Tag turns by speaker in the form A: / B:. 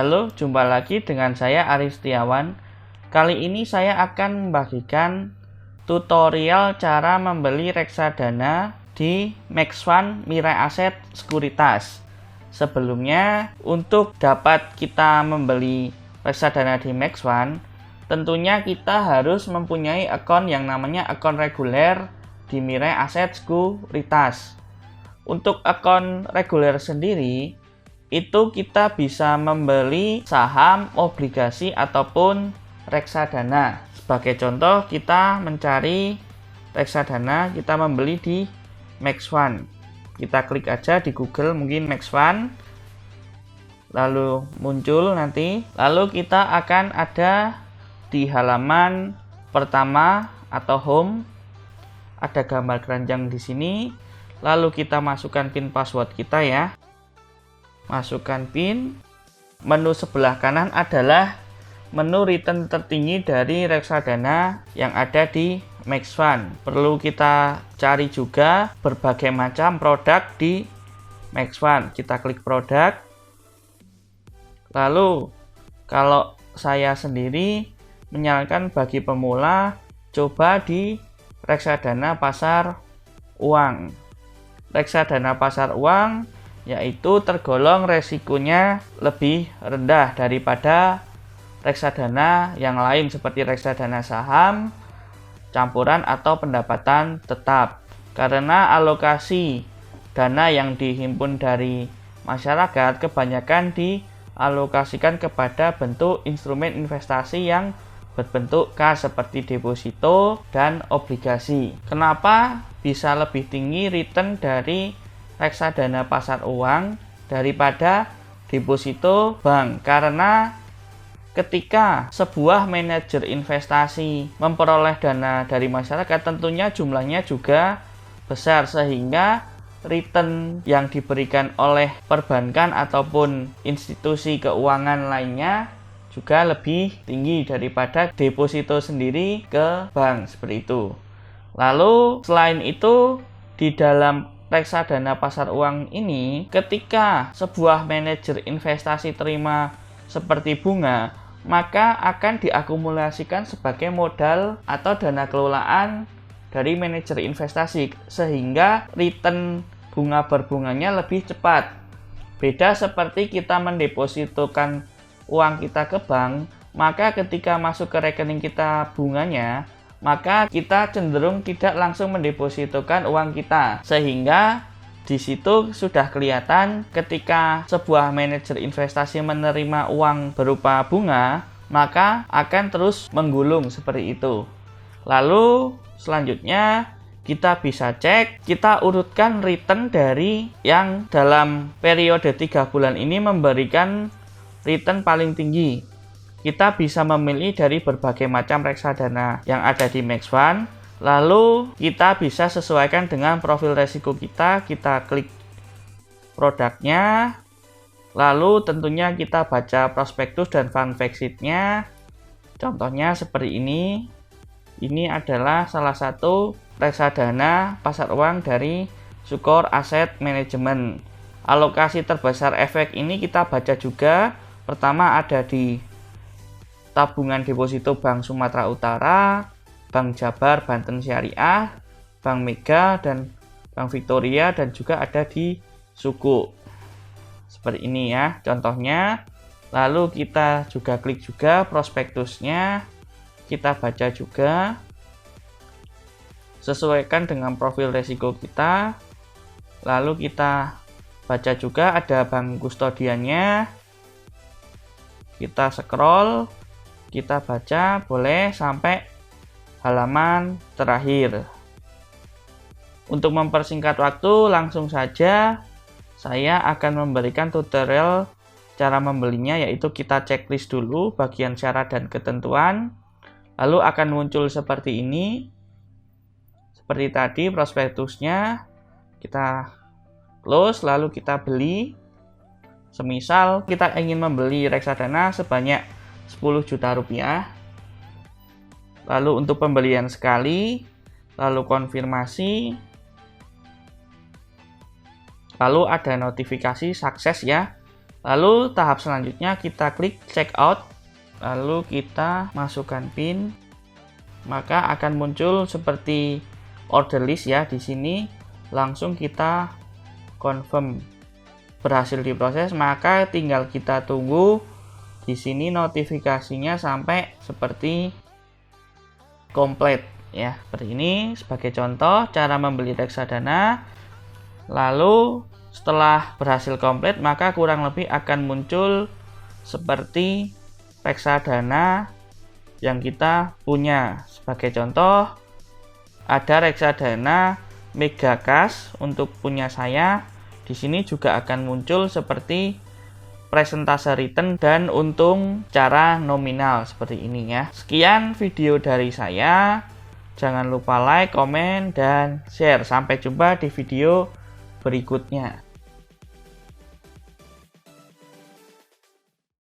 A: Halo, jumpa lagi dengan saya Aris Setiawan. Kali ini saya akan membagikan tutorial cara membeli reksadana di Maxfund Mirai Aset Sekuritas. Sebelumnya, untuk dapat kita membeli reksadana di Maxfund, tentunya kita harus mempunyai akun yang namanya akun reguler di Mirai Aset Sekuritas. Untuk akun reguler sendiri, itu kita bisa membeli saham, obligasi, ataupun reksadana. Sebagai contoh, kita mencari reksadana, kita membeli di Maxfund. Kita klik aja di Google mungkin Maxfund, lalu muncul nanti. Lalu kita akan ada di halaman pertama atau home, ada gambar keranjang di sini. Lalu kita masukkan PIN password kita ya. Masukkan PIN. Menu sebelah kanan adalah menu return tertinggi dari reksadana yang ada di Maxfund. Perlu kita cari juga berbagai macam produk di Maxfund. Kita klik produk. Lalu kalau saya sendiri menyarankan bagi pemula coba di reksadana pasar uang. Reksadana pasar uang yaitu tergolong resikonya lebih rendah daripada reksadana yang lain seperti reksadana saham, campuran atau pendapatan tetap. Karena alokasi dana yang dihimpun dari masyarakat kebanyakan dialokasikan kepada bentuk instrumen investasi yang berbentuk kas seperti deposito dan obligasi. Kenapa bisa lebih tinggi return dari reksadana pasar uang daripada deposito bank? Karena ketika sebuah manajer investasi memperoleh dana dari masyarakat, tentunya jumlahnya juga besar, sehingga return yang diberikan oleh perbankan ataupun institusi keuangan lainnya juga lebih tinggi daripada deposito sendiri ke bank, seperti itu. Lalu selain itu, di dalam reksadana pasar uang ini, ketika sebuah manajer investasi terima seperti bunga, maka akan diakumulasikan sebagai modal atau dana kelolaan dari manajer investasi, sehingga return bunga berbunganya lebih cepat. Beda seperti kita mendepositokan uang kita ke bank, maka ketika masuk ke rekening kita bunganya, maka kita cenderung tidak langsung mendepositokan uang kita, sehingga di situ sudah kelihatan ketika sebuah manajer investasi menerima uang berupa bunga, maka akan terus menggulung seperti itu. Lalu selanjutnya kita bisa cek, kita urutkan return dari yang dalam periode 3 bulan ini memberikan return paling tinggi. Kita bisa memilih dari berbagai macam reksadana yang ada di Maxfund. Lalu kita bisa sesuaikan dengan profil resiko kita. Kita klik produknya. Lalu tentunya kita baca prospektus dan fund fact sheet-nya. Contohnya seperti ini. Ini adalah salah satu reksadana pasar uang dari Sukor Asset Management. Alokasi terbesar efek ini kita baca juga. Pertama ada di tabungan deposito Bank Sumatera Utara, Bank Jabar Banten Syariah, Bank Mega, dan Bank Victoria, dan juga ada di Suku. Seperti ini ya contohnya. Lalu kita juga klik juga prospektusnya, kita baca juga, sesuaikan dengan profil resiko kita. Lalu kita baca juga ada bank kustodiannya, kita scroll, kita baca boleh sampai halaman terakhir. Untuk mempersingkat waktu, langsung saja saya akan memberikan tutorial cara membelinya, yaitu kita checklist dulu bagian syarat dan ketentuan. Lalu akan muncul seperti ini. Seperti tadi prospektusnya, kita close lalu kita beli. Semisal kita ingin membeli reksadana sebanyak 10 juta rupiah. Lalu untuk pembelian sekali, lalu konfirmasi, lalu ada notifikasi sukses ya. Lalu tahap selanjutnya kita klik checkout, lalu kita masukkan PIN, maka akan muncul seperti order list ya di sini. Langsung kita confirm berhasil diproses, maka tinggal kita tunggu di sini notifikasinya sampai seperti komplit ya. Seperti ini sebagai contoh cara membeli reksadana. Lalu setelah berhasil komplit, maka kurang lebih akan muncul seperti reksadana yang kita punya. Sebagai contoh, ada reksadana Megakas untuk punya saya. Di sini juga akan muncul seperti presentase return dan untung secara nominal seperti ini ya. Sekian video dari saya. Jangan lupa like, komen, dan share. Sampai jumpa di video berikutnya.